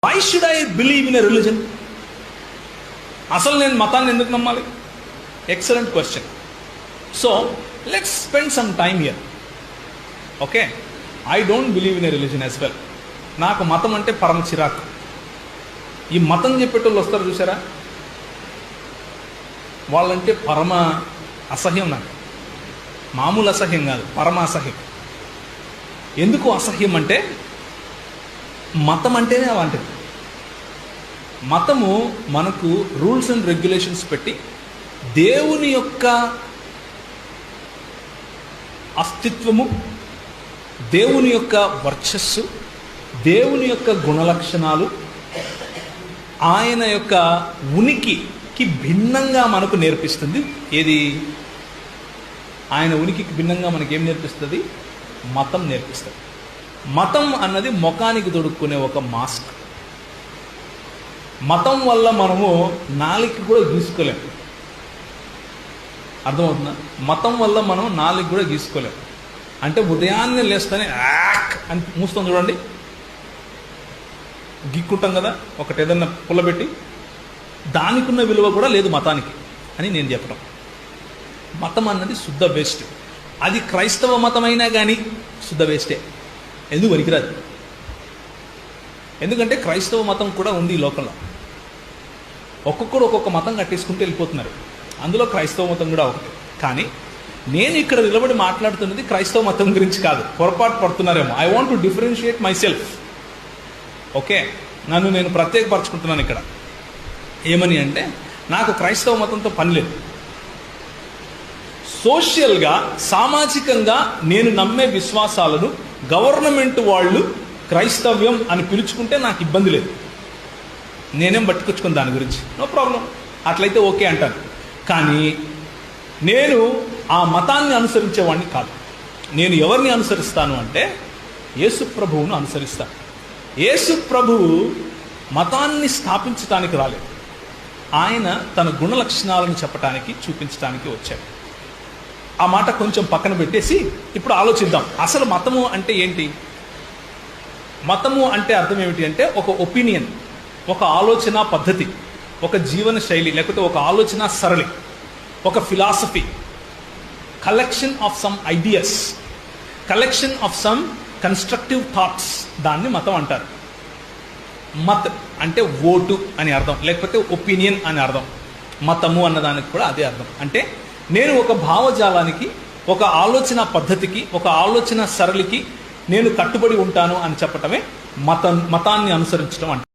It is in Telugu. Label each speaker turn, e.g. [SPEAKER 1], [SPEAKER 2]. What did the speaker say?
[SPEAKER 1] Why should I believe in a religion? అసలు నేను మతాన్ని ఎందుకు నమ్మాలి? Excellent question. So let's spend some time here. Okay, I don't believe in a religion as well. నాకు మతం అంటే పరమ చిరాకు. ఈ మతం చెప్పేటోళ్ళు వస్తారు చూసారా, వాళ్ళంటే పరమ అసహ్యం. నాకు మామూలు అసహ్యం కాదు, పరమ అసహ్యం. ఎందుకు అసహ్యం అంటే, మతం అంటేనే అలాంటిది. మతము మనకు రూల్స్ అండ్ రెగ్యులేషన్స్ పెట్టి దేవుని యొక్క అస్తిత్వము, దేవుని యొక్క వర్చస్సు, దేవుని యొక్క గుణలక్షణాలు, ఆయన యొక్క ఉనికికి భిన్నంగా మనకు నేర్పిస్తుంది. ఏది? ఆయన ఉనికికి భిన్నంగా మనకేం నేర్పిస్తుంది? మతం నేర్పిస్తుంది. మతం అన్నది ముఖానికి తొడుక్కునే ఒక మాస్క్. మతం వల్ల మనము నాలుగు కూడా గీసుకోలేము. అర్థమవుతుందా? మతం వల్ల మనం నాలుగు కూడా గీసుకోలేము. అంటే ఉదయాన్నే లేస్తేనే యాక్ అని మూస్తాం చూడండి, గిక్కుంటాం కదా ఒకటి ఏదన్నా పుల్లబెట్టి. దానికి ఉన్న విలువ కూడా లేదు మతానికి అని నేను చెప్పడం. మతం అన్నది శుద్ధ వేస్ట్. అది క్రైస్తవ మతమైనా కానీ శుద్ధ వేస్టే. ఎందుకు పనికిరాదు? ఎందుకంటే క్రైస్తవ మతం కూడా ఉంది ఈ లోకంలో. ఒక్కొక్కరు ఒక్కొక్క మతం కట్టేసుకుంటూ వెళ్ళిపోతున్నారు. అందులో క్రైస్తవ మతం కూడా ఒకటి. కానీ నేను ఇక్కడ నిలబడి మాట్లాడుతున్నది క్రైస్తవ మతం గురించి కాదు. పొరపాటు పడుతున్నారేమో. I want to differentiate myself. Okay, నన్ను నేను ప్రత్యేకపరచుకుంటున్నాను ఇక్కడ. ఏమని అంటే, నాకు క్రైస్తవ మతంతో పని లేదు. సోషల్గా, సామాజికంగా నేను నమ్మే విశ్వాసాలను గవర్నమెంట్ వాళ్ళు క్రైస్తవ్యం అని పిలుచుకుంటే నాకు ఇబ్బంది లేదు. నేనేం పట్టుకొచ్చుకుని దాని గురించి నో ప్రాబ్లం. అట్లయితే ఓకే అంటాను. కానీ నేను ఆ మతాన్ని అనుసరించేవాడిని కాదు. నేను ఎవరిని అనుసరిస్తాను అంటే యేసు ప్రభువును అనుసరిస్తాను. యేసు ప్రభువు మతాన్ని స్థాపించడానికి రాలేదు. ఆయన తన గుణలక్షణాలను చెప్పడానికి, చూపించడానికి వచ్చాడు. ఆ మాట కొంచెం పక్కన పెట్టేసి ఇప్పుడు ఆలోచిద్దాం. అసలు మతము అంటే ఏంటి? మతము అంటే అర్థం ఏమిటి అంటే, ఒక ఒపీనియన్, ఒక ఆలోచన పద్ధతి, ఒక జీవన శైలి, లేకపోతే ఒక ఆలోచన సరళి, ఒక philosophy, collection of some ideas, collection of some constructive thoughts. దాన్ని మతం అంటారు. మత్ అంటే ఓటు అని అర్థం, లేకపోతే ఒపీనియన్ అని అర్థం. మతము అన్నదానికి కూడా అదే అర్థం. అంటే నేను ఒక భావజాలానికి, ఒక ఆలోచన పద్ధతికి, ఒక ఆలోచన సరళికి నేను కట్టుబడి ఉంటాను అని చెప్పటమే మతాన్ని అనుసరించడం అంటే.